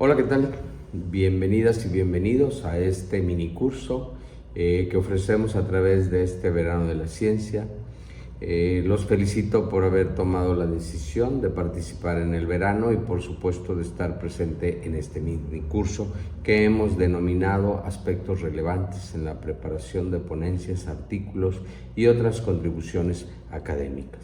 Hola, ¿qué tal? Bienvenidas y bienvenidos a este mini curso que ofrecemos a través de este verano de la ciencia. Los felicito por haber tomado la decisión de participar en el verano y por supuesto de estar presente en este mini curso que hemos denominado aspectos relevantes en la preparación de ponencias, artículos y otras contribuciones académicas.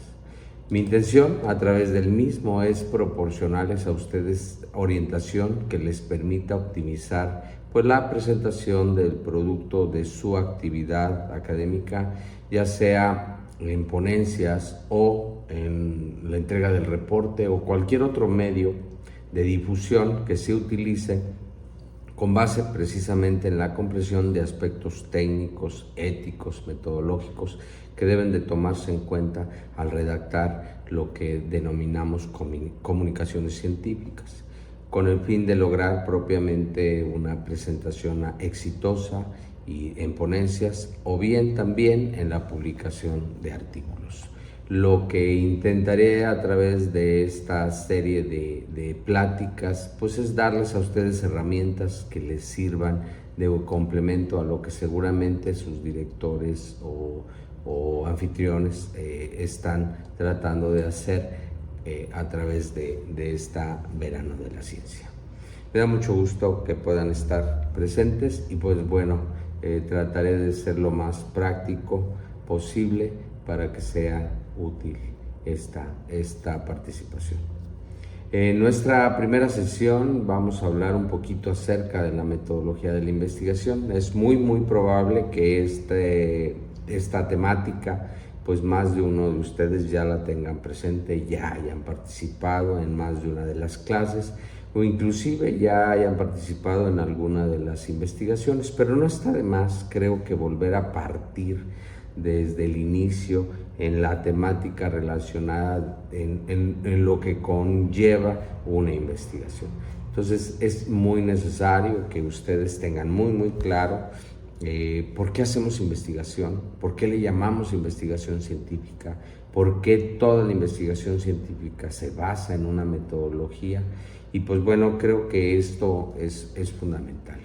Mi intención a través del mismo es proporcionarles a ustedes orientación que les permita optimizar la presentación del producto de su actividad académica, ya sea en ponencias o en la entrega del reporte o cualquier otro medio de difusión que se utilice con base precisamente en la comprensión de aspectos técnicos, éticos, metodológicos que deben de tomarse en cuenta al redactar lo que denominamos comunicaciones científicas, con el fin de lograr propiamente una presentación exitosa y en ponencias o bien también en la publicación de artículos. Lo que intentaré a través de esta serie de pláticas pues es darles a ustedes herramientas que les sirvan de complemento a lo que seguramente sus directores o anfitriones están tratando de hacer a través de esta verano de la ciencia. Me da mucho gusto que puedan estar presentes y pues bueno, trataré de ser lo más práctico posible para que sea útil esta participación. En nuestra primera sesión vamos a hablar un poquito acerca de la metodología de la investigación. Es muy probable que esta temática pues más de uno de ustedes ya la tengan presente, ya hayan participado en más de una de las clases o inclusive ya hayan participado en alguna de las investigaciones, pero no está de más, creo que volver a partir desde el inicio en la temática relacionada en lo que conlleva una investigación. Entonces es muy necesario que ustedes tengan muy claro por qué hacemos investigación, por qué le llamamos investigación científica, por qué toda la investigación científica se basa en una metodología y pues bueno, creo que esto es fundamental.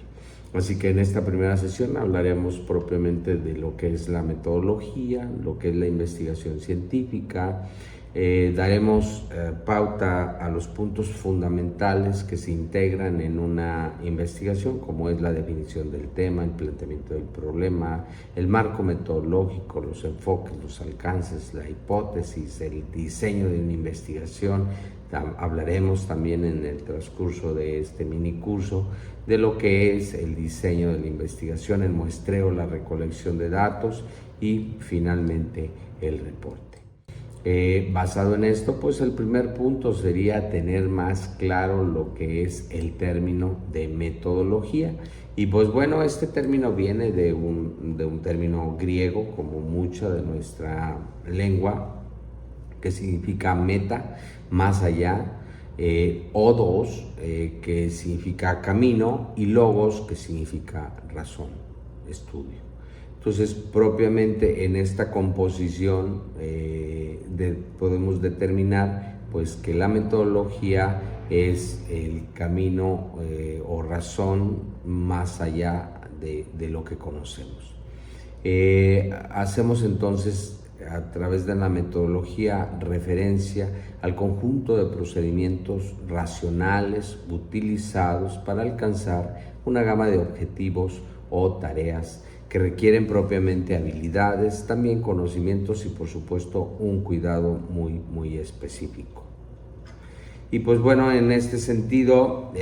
Así que en esta primera sesión hablaremos propiamente de lo que es la metodología, lo que es la investigación científica, daremos pauta a los puntos fundamentales que se integran en una investigación, como es la definición del tema, el planteamiento del problema, el marco metodológico, los enfoques, los alcances, la hipótesis, el diseño de una investigación. Hablaremos también en el transcurso de este mini curso de lo que es el diseño de la investigación, el muestreo, la recolección de datos y finalmente el reporte. Basado en esto, pues el primer punto sería tener más claro lo que es el término de metodología. Y pues bueno, este término viene de un término griego, como mucha de nuestra lengua, que significa meta, más allá, odos, que significa camino, y logos, que significa razón, estudio. Entonces, propiamente en esta composición podemos determinar pues que la metodología es el camino o razón más allá de lo que conocemos. Hacemos entonces a través de la metodología referencia al conjunto de procedimientos racionales utilizados para alcanzar una gama de objetivos o tareas que requieren propiamente habilidades, también conocimientos y por supuesto un cuidado muy específico. Y pues bueno, en este sentido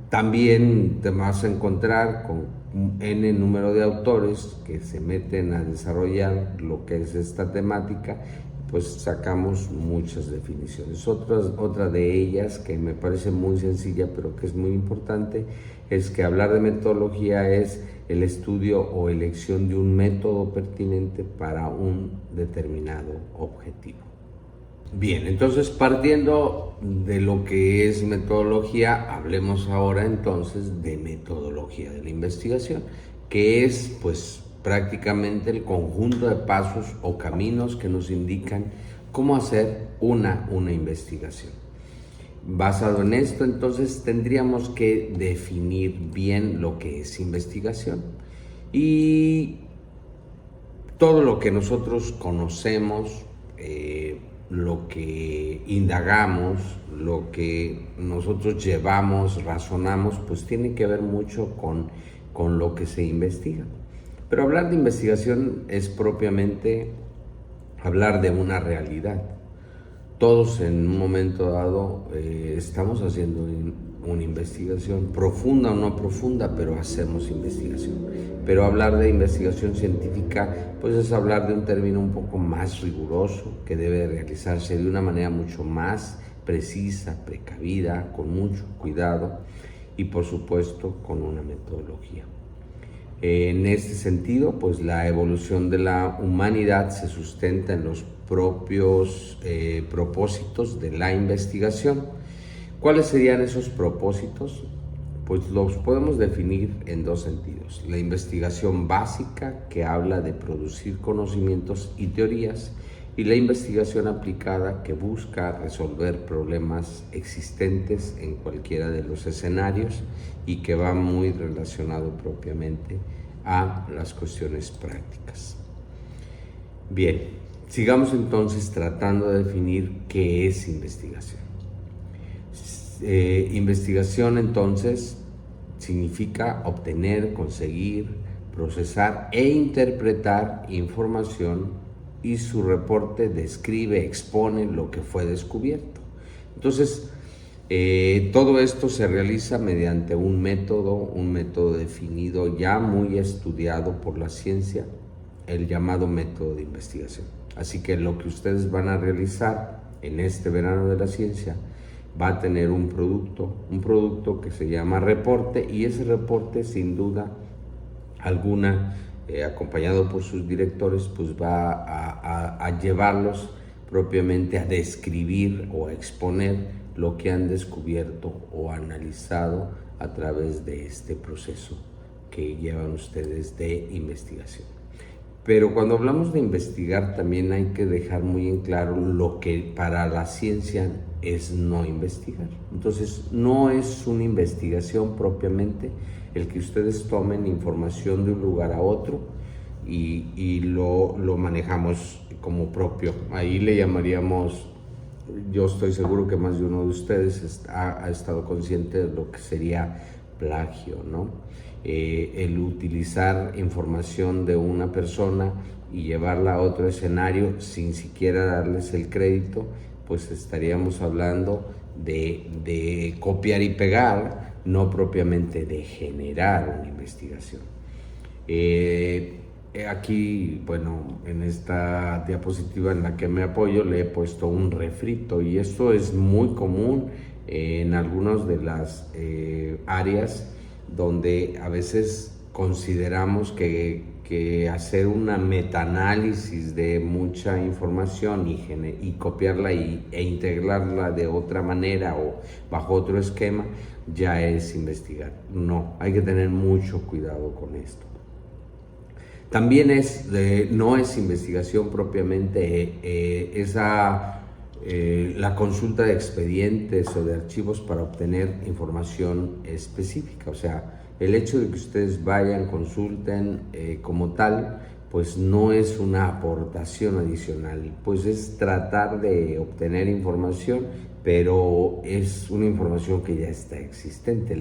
también te vas a encontrar con N número de autores que se meten a desarrollar lo que es esta temática, pues sacamos muchas definiciones. Otra de ellas que me parece muy sencilla pero que es muy importante es que hablar de metodología es el estudio o elección de un método pertinente para un determinado objetivo. Bien, entonces partiendo de lo que es metodología, hablemos ahora entonces de metodología de la investigación, que es pues prácticamente el conjunto de pasos o caminos que nos indican cómo hacer una investigación. Basado en esto, entonces tendríamos que definir bien lo que es investigación. Y todo lo que nosotros conocemos, lo que indagamos, lo que nosotros llevamos, razonamos, pues tiene que ver mucho con lo que se investiga. Pero hablar de investigación es propiamente hablar de una realidad. Todos en un momento dado estamos haciendo una investigación, profunda o no profunda, pero hacemos investigación. Pero hablar de investigación científica, pues es hablar de un término un poco más riguroso, que debe realizarse de una manera mucho más precisa, precavida, con mucho cuidado y por supuesto con una metodología. En este sentido, pues la evolución de la humanidad se sustenta en los propios propósitos de la investigación. ¿Cuáles serían esos propósitos? Pues los podemos definir en dos sentidos. La investigación básica, que habla de producir conocimientos y teorías, y la investigación aplicada, que busca resolver problemas existentes en cualquiera de los escenarios y que va muy relacionado propiamente a las cuestiones prácticas. Bien, sigamos entonces tratando de definir qué es investigación. Investigación entonces significa obtener, conseguir, procesar e interpretar información, y su reporte describe, expone lo que fue descubierto. Entonces, todo esto se realiza mediante un método definido, ya muy estudiado por la ciencia, el llamado método de investigación. Así que lo que ustedes van a realizar en este verano de la ciencia va a tener un producto que se llama reporte, y ese reporte sin duda alguna, acompañado por sus directores, pues va a llevarlos propiamente a describir o a exponer lo que han descubierto o analizado a través de este proceso que llevan ustedes de investigación. Pero cuando hablamos de investigar, también hay que dejar muy en claro lo que para la ciencia es no investigar. Entonces, no es una investigación propiamente el que ustedes tomen información de un lugar a otro y lo manejamos como propio. Ahí le llamaríamos, yo estoy seguro que más de uno de ustedes ha estado consciente de lo que sería plagio, ¿no? El utilizar información de una persona y llevarla a otro escenario sin siquiera darles el crédito, pues estaríamos hablando de copiar y pegar, no propiamente de generar una investigación. Aquí, bueno, en esta diapositiva en la que me apoyo le he puesto un refrito, y esto es muy común en algunas de las áreas donde a veces consideramos que hacer una metaanálisis de mucha información y copiarla e integrarla de otra manera o bajo otro esquema ya es investigar. No, hay que tener mucho cuidado con esto. También no es investigación propiamente la consulta de expedientes o de archivos para obtener información específica. O sea, el hecho de que ustedes vayan, consulten como tal, pues no es una aportación adicional, pues es tratar de obtener información, pero es una información que ya está existente.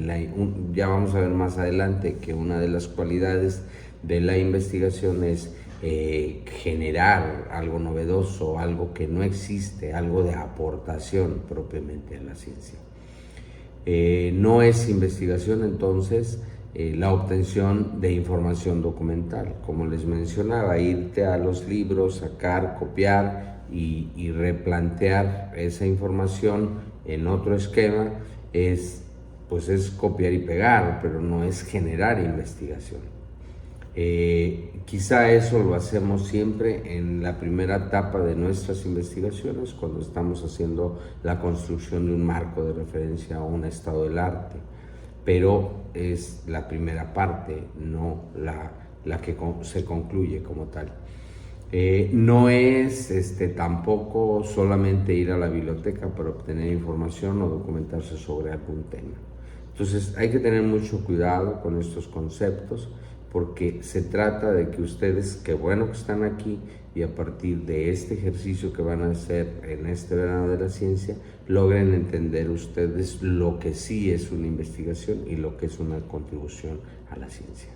Ya vamos a ver más adelante que una de las cualidades de la investigación es generar algo novedoso, algo que no existe, algo de aportación propiamente a la ciencia. No es investigación entonces la obtención de información documental, como les mencionaba, irte a los libros, sacar, copiar y replantear esa información en otro esquema es copiar y pegar, pero no es generar investigación. Quizá eso lo hacemos siempre en la primera etapa de nuestras investigaciones, cuando estamos haciendo la construcción de un marco de referencia o un estado del arte, pero es la primera parte, no la que se concluye como tal. No es tampoco solamente ir a la biblioteca para obtener información o documentarse sobre algún tema. Entonces hay que tener mucho cuidado con estos conceptos porque se trata de que ustedes, qué bueno que están aquí, y a partir de este ejercicio que van a hacer en este verano de la ciencia, logren entender ustedes lo que sí es una investigación y lo que es una contribución a la ciencia.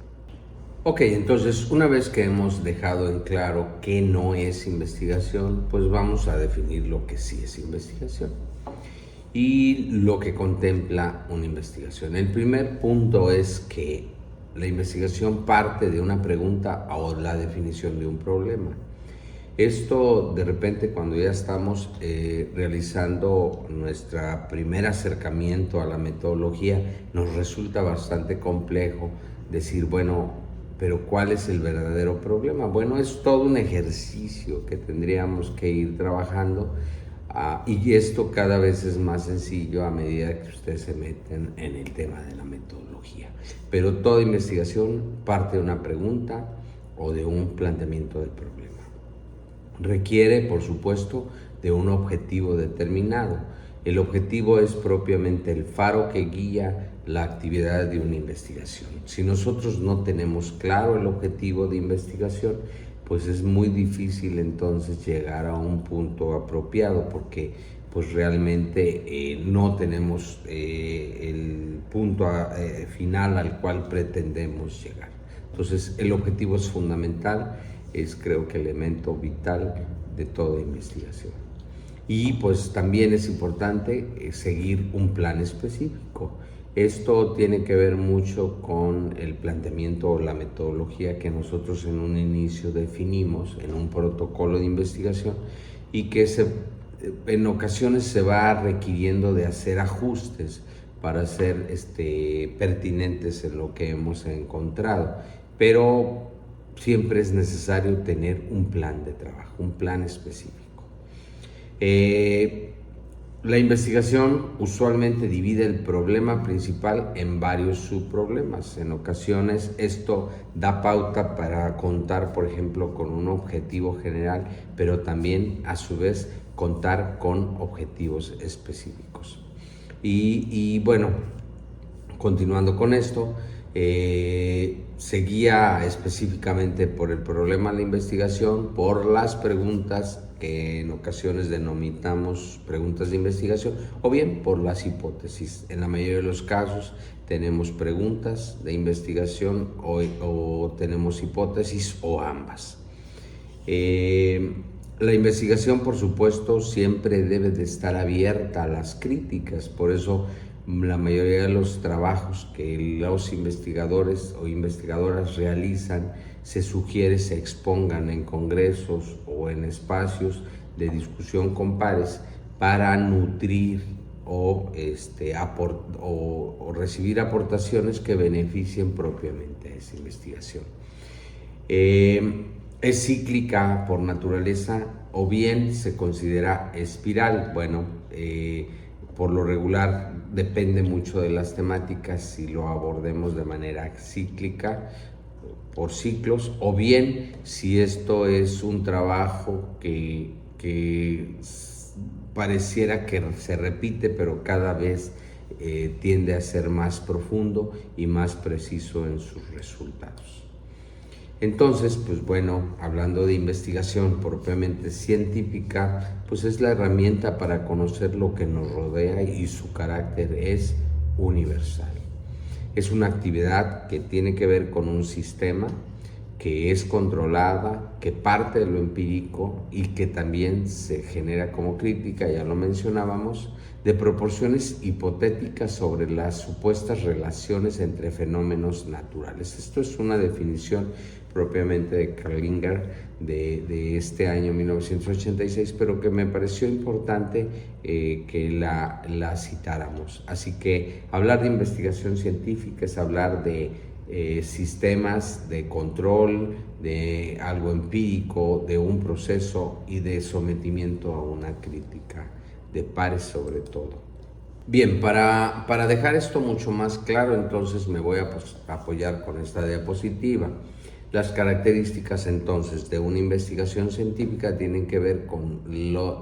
Ok, entonces una vez que hemos dejado en claro qué no es investigación, pues vamos a definir lo que sí es investigación y lo que contempla una investigación. El primer punto es que la investigación parte de una pregunta o la definición de un problema. Esto de repente cuando ya estamos realizando nuestro primer acercamiento a la metodología nos resulta bastante complejo decir, bueno, pero ¿cuál es el verdadero problema? Bueno, es todo un ejercicio que tendríamos que ir trabajando y esto cada vez es más sencillo a medida que ustedes se meten en el tema de la metodología. Pero toda investigación parte de una pregunta o de un planteamiento del problema. Requiere, por supuesto, de un objetivo determinado. El objetivo es propiamente el faro que guía la actividad de una investigación. Si nosotros no tenemos claro el objetivo de investigación, pues es muy difícil entonces llegar a un punto apropiado porque pues realmente no tenemos el punto final al cual pretendemos llegar. Entonces el objetivo es fundamental, es creo que el elemento vital de toda investigación. Y pues también es importante seguir un plan específico. Esto tiene que ver mucho con el planteamiento o la metodología que nosotros en un inicio definimos en un protocolo de investigación y que en ocasiones se va requiriendo de hacer ajustes para ser pertinentes en lo que hemos encontrado. Pero siempre es necesario tener un plan de trabajo, un plan específico. La investigación usualmente divide el problema principal en varios subproblemas. En ocasiones esto da pauta para contar, por ejemplo, con un objetivo general, pero también a su vez contar con objetivos específicos. Y bueno, continuando con esto, se guía específicamente por el problema de la investigación, por las preguntas que en ocasiones denominamos preguntas de investigación, o bien por las hipótesis. En la mayoría de los casos tenemos preguntas de investigación o tenemos hipótesis o ambas. La investigación, por supuesto, siempre debe de estar abierta a las críticas, por eso la mayoría de los trabajos que los investigadores o investigadoras realizan se sugiere se expongan en congresos o en espacios de discusión con pares para nutrir o recibir aportaciones que beneficien propiamente a esa investigación. Es cíclica por naturaleza o bien se considera espiral. Bueno, por lo regular depende mucho de las temáticas si lo abordemos de manera cíclica, por ciclos, o bien si esto es un trabajo que pareciera que se repite, pero cada vez tiende a ser más profundo y más preciso en sus resultados. Entonces, pues bueno, hablando de investigación propiamente científica, pues es la herramienta para conocer lo que nos rodea y su carácter es universal. Es una actividad que tiene que ver con un sistema que es controlada, que parte de lo empírico y que también se genera como crítica, ya lo mencionábamos, de proporciones hipotéticas sobre las supuestas relaciones entre fenómenos naturales. Esto es una definición propiamente de Kallinger de este año 1986, pero que me pareció importante que la citáramos. Así que hablar de investigación científica es hablar de sistemas de control, de algo empírico, de un proceso y de sometimiento a una crítica de pares sobre todo. Bien, para dejar esto mucho más claro, entonces me voy a apoyar con esta diapositiva. Las características entonces de una investigación científica tienen que ver con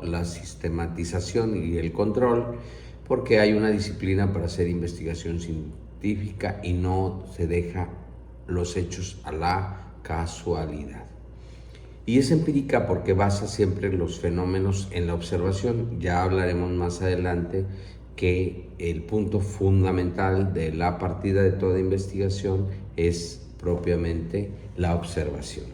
la sistematización y el control, porque hay una disciplina para hacer investigación científica y no se deja los hechos a la casualidad. Y es empírica porque basa siempre los fenómenos en la observación. Ya hablaremos más adelante que el punto fundamental de la partida de toda investigación es propiamente la observación.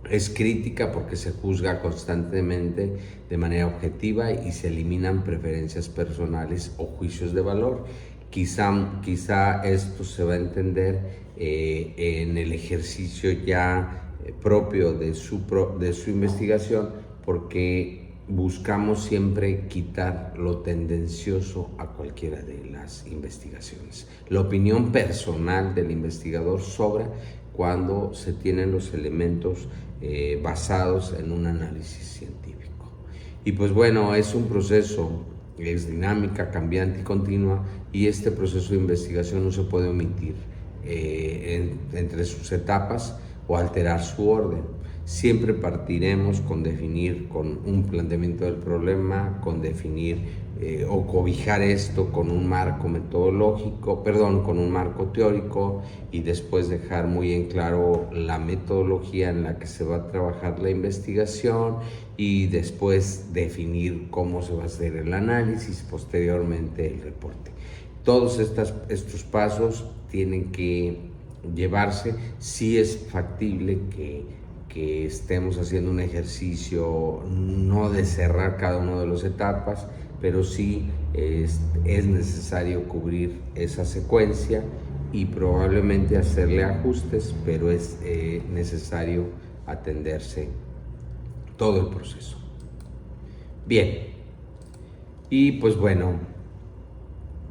Es crítica porque se juzga constantemente de manera objetiva y se eliminan preferencias personales o juicios de valor. Quizá esto se va a entender en el ejercicio ya propio de su investigación, porque buscamos siempre quitar lo tendencioso a cualquiera de las investigaciones. La opinión personal del investigador sobra cuando se tienen los elementos basados en un análisis científico. Y pues bueno, es un proceso, es dinámica, cambiante y continua, y este proceso de investigación no se puede omitir entre sus etapas o alterar su orden. Siempre partiremos con definir, con un planteamiento del problema, con definir o cobijar esto con un marco metodológico, con un marco teórico, y después dejar muy en claro la metodología en la que se va a trabajar la investigación, y después definir cómo se va a hacer el análisis, posteriormente el reporte. Todos estos pasos tienen que llevarse. Sí es factible que estemos haciendo un ejercicio no de cerrar cada una de las etapas, pero sí es necesario cubrir esa secuencia y probablemente hacerle ajustes, pero es necesario atenderse todo el proceso. Bien, y pues bueno,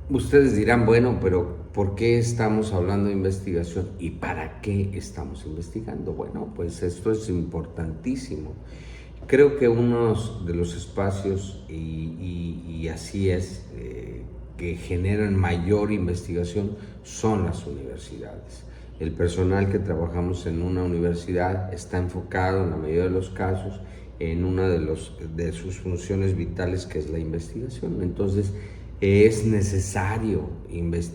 ustedes dirán, bueno, pero ¿por qué estamos hablando de investigación y para qué estamos investigando? Bueno, pues esto es importantísimo. Creo que uno de los espacios, y así es, que generan mayor investigación son las universidades. El personal que trabajamos en una universidad está enfocado, en la mayoría de los casos, en una de sus funciones vitales, que es la investigación. Entonces, es necesario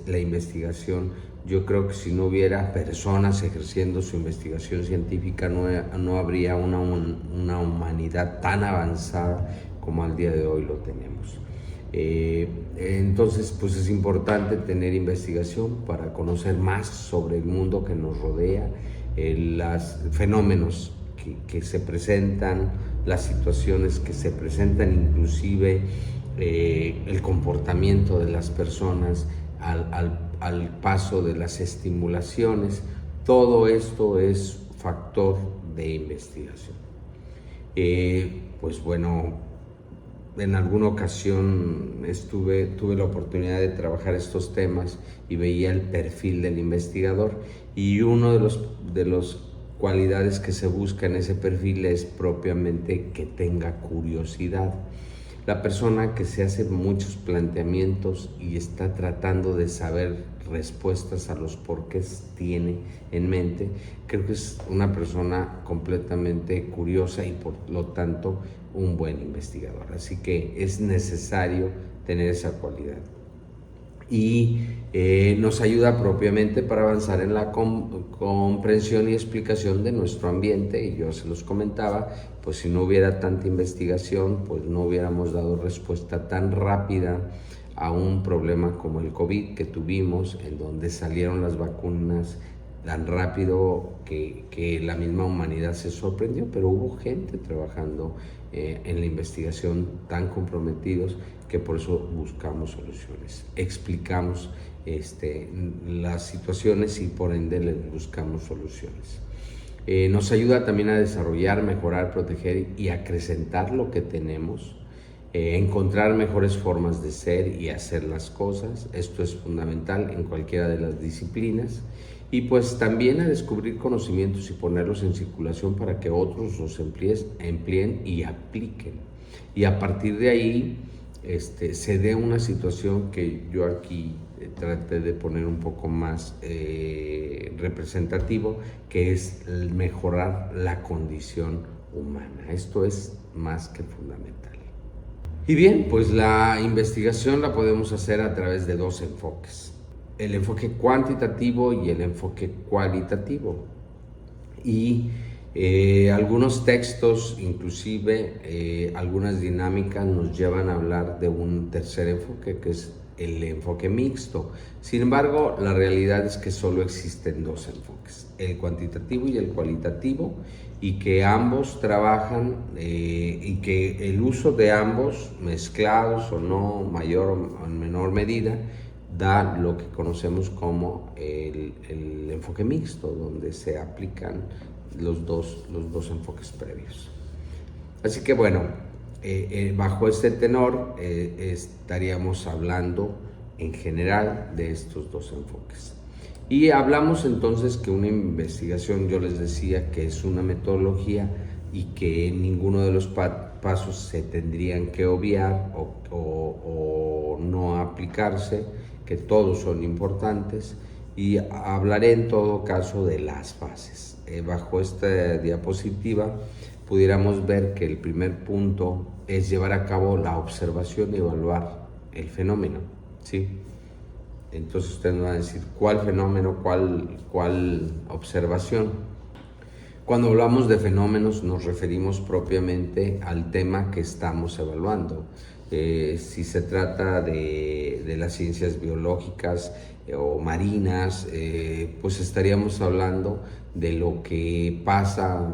la investigación. Yo creo que si no hubiera personas ejerciendo su investigación científica, no habría una humanidad tan avanzada como al día de hoy lo tenemos. Entonces, pues es importante tener investigación para conocer más sobre el mundo que nos rodea, los fenómenos que se presentan, las situaciones que se presentan, inclusive el comportamiento de las personas al paso de las estimulaciones. Todo esto es factor de investigación. Pues bueno, en alguna ocasión tuve la oportunidad de trabajar estos temas y veía el perfil del investigador, y uno de las cualidades que se busca en ese perfil es propiamente que tenga curiosidad. La persona que se hace muchos planteamientos y está tratando de saber respuestas a los porqués tiene en mente, creo que es una persona completamente curiosa y por lo tanto un buen investigador. Así que es necesario tener esa cualidad. Y nos ayuda propiamente para avanzar en la comprensión y explicación de nuestro ambiente. Y yo se los comentaba, pues si no hubiera tanta investigación, pues no hubiéramos dado respuesta tan rápida a un problema como el COVID que tuvimos, en donde salieron las vacunas tan rápido que la misma humanidad se sorprendió, pero hubo gente trabajando en la investigación, tan comprometidos, que por eso buscamos soluciones, explicamos las situaciones y por ende les buscamos soluciones. Nos ayuda también a desarrollar, mejorar, proteger y acrecentar lo que tenemos, encontrar mejores formas de ser y hacer las cosas. Esto es fundamental en cualquiera de las disciplinas. Y pues también a descubrir conocimientos y ponerlos en circulación para que otros los empleen y apliquen. Y a partir de ahí se dé una situación que yo aquí traté de poner un poco más representativo, que es mejorar la condición humana. Esto es más que fundamental. Y bien, pues la investigación la podemos hacer a través de dos enfoques: el enfoque cuantitativo y el enfoque cualitativo. Y algunos textos, inclusive algunas dinámicas, nos llevan a hablar de un tercer enfoque, que es el enfoque mixto. Sin embargo, la realidad es que solo existen dos enfoques, el cuantitativo y el cualitativo, y que ambos trabajan y que el uso de ambos, mezclados o no, mayor o en menor medida, da lo que conocemos como el enfoque mixto, donde se aplican los dos enfoques previos. Así que bueno, bajo este tenor estaríamos hablando en general de estos dos enfoques. Y hablamos entonces que una investigación, yo les decía que es una metodología y que ninguno de los pasos se tendrían que obviar o no aplicarse, que todos son importantes, y hablaré en todo caso de las fases. Bajo esta diapositiva pudiéramos ver que el primer punto es llevar a cabo la observación y evaluar el fenómeno, ¿sí? Entonces ustedes me van a decir, ¿cuál fenómeno, cuál observación? Cuando hablamos de fenómenos nos referimos propiamente al tema que estamos evaluando. Si se trata de las ciencias biológicas o marinas, pues estaríamos hablando de lo que pasa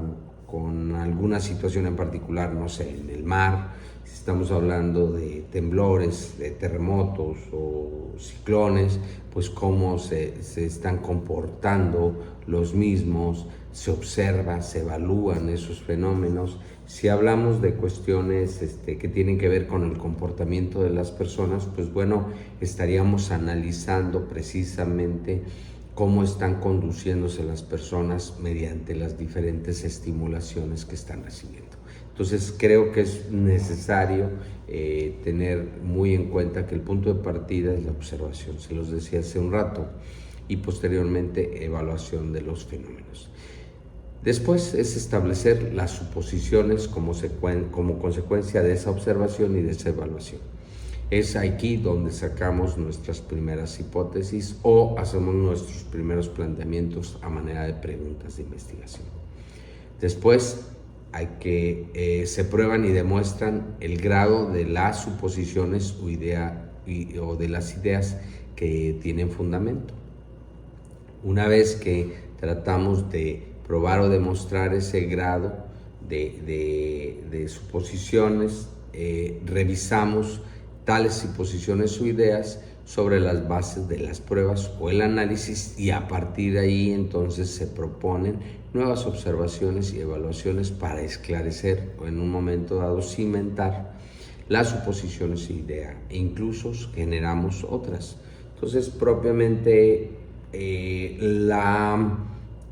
con alguna situación en particular, no sé, en el mar. Si estamos hablando de temblores, de terremotos o ciclones, pues cómo se están comportando los mismos, se observa, se evalúan esos fenómenos. Si hablamos de cuestiones que tienen que ver con el comportamiento de las personas, pues bueno, estaríamos analizando precisamente cómo están conduciéndose las personas mediante las diferentes estimulaciones que están recibiendo. Entonces creo que es necesario tener muy en cuenta que el punto de partida es la observación, se los decía hace un rato, y posteriormente evaluación de los fenómenos. Después es establecer las suposiciones como consecuencia de esa observación y de esa evaluación. Es aquí donde sacamos nuestras primeras hipótesis o hacemos nuestros primeros planteamientos a manera de preguntas de investigación. Después se prueban y demuestran el grado de las suposiciones o de las ideas que tienen fundamento. Una vez que tratamos de probar o demostrar ese grado de suposiciones, revisamos tales suposiciones o ideas sobre las bases de las pruebas o el análisis, y a partir de ahí entonces se proponen nuevas observaciones y evaluaciones para esclarecer o en un momento dado cimentar las suposiciones e ideas, e incluso generamos otras. Entonces propiamente la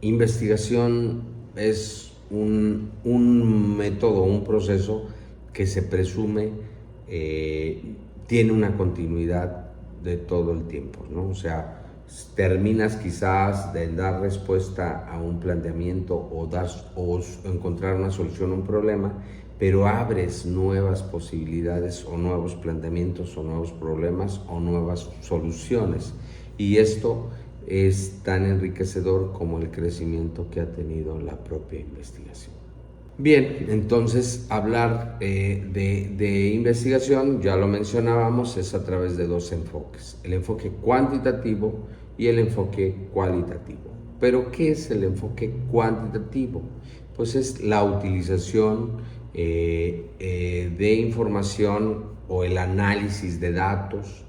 investigación es un método, un proceso que se presume tiene una continuidad de todo el tiempo, ¿no? O sea, terminas quizás de dar respuesta a un planteamiento o encontrar una solución a un problema, pero abres nuevas posibilidades o nuevos planteamientos o nuevos problemas o nuevas soluciones, y esto es tan enriquecedor como el crecimiento que ha tenido la propia investigación. Bien, entonces hablar de investigación, ya lo mencionábamos, es a través de dos enfoques, el enfoque cuantitativo y el enfoque cualitativo. ¿Pero qué es el enfoque cuantitativo? Pues es la utilización de información o el análisis de datos.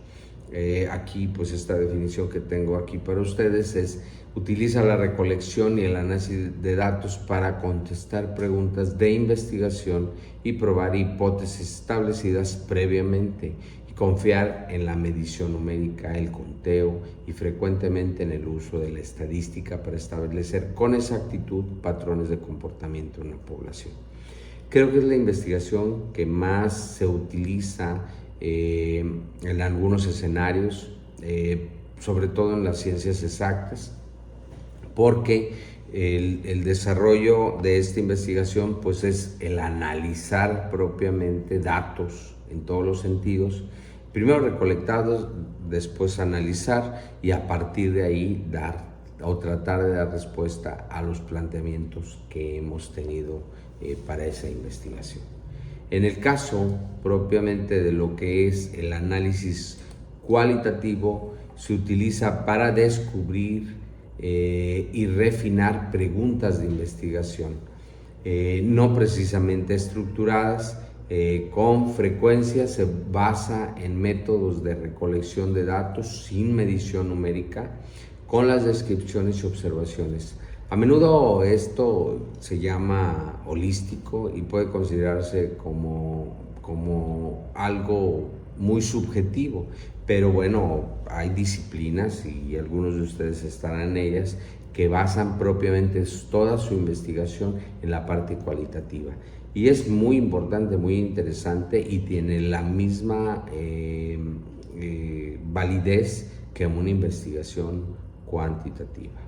Aquí pues esta definición que tengo aquí para ustedes es: utiliza la recolección y el análisis de datos para contestar preguntas de investigación y probar hipótesis establecidas previamente, y confiar en la medición numérica, el conteo y frecuentemente en el uso de la estadística para establecer con exactitud patrones de comportamiento en la población. Creo que es la investigación que más se utiliza en algunos escenarios, sobre todo en las ciencias exactas, porque el desarrollo de esta investigación pues es el analizar propiamente datos en todos los sentidos, primero recolectados, después analizar y a partir de ahí dar o tratar de dar respuesta a los planteamientos que hemos tenido para esa investigación. En el caso propiamente de lo que es el análisis cualitativo, se utiliza para descubrir y refinar preguntas de investigación, no precisamente estructuradas. Con frecuencia se basa en métodos de recolección de datos sin medición numérica, con las descripciones y observaciones. A menudo esto se llama holístico y puede considerarse como algo muy subjetivo, pero bueno, hay disciplinas y algunos de ustedes estarán en ellas que basan propiamente toda su investigación en la parte cualitativa. Y es muy importante, muy interesante y tiene la misma validez que una investigación cuantitativa.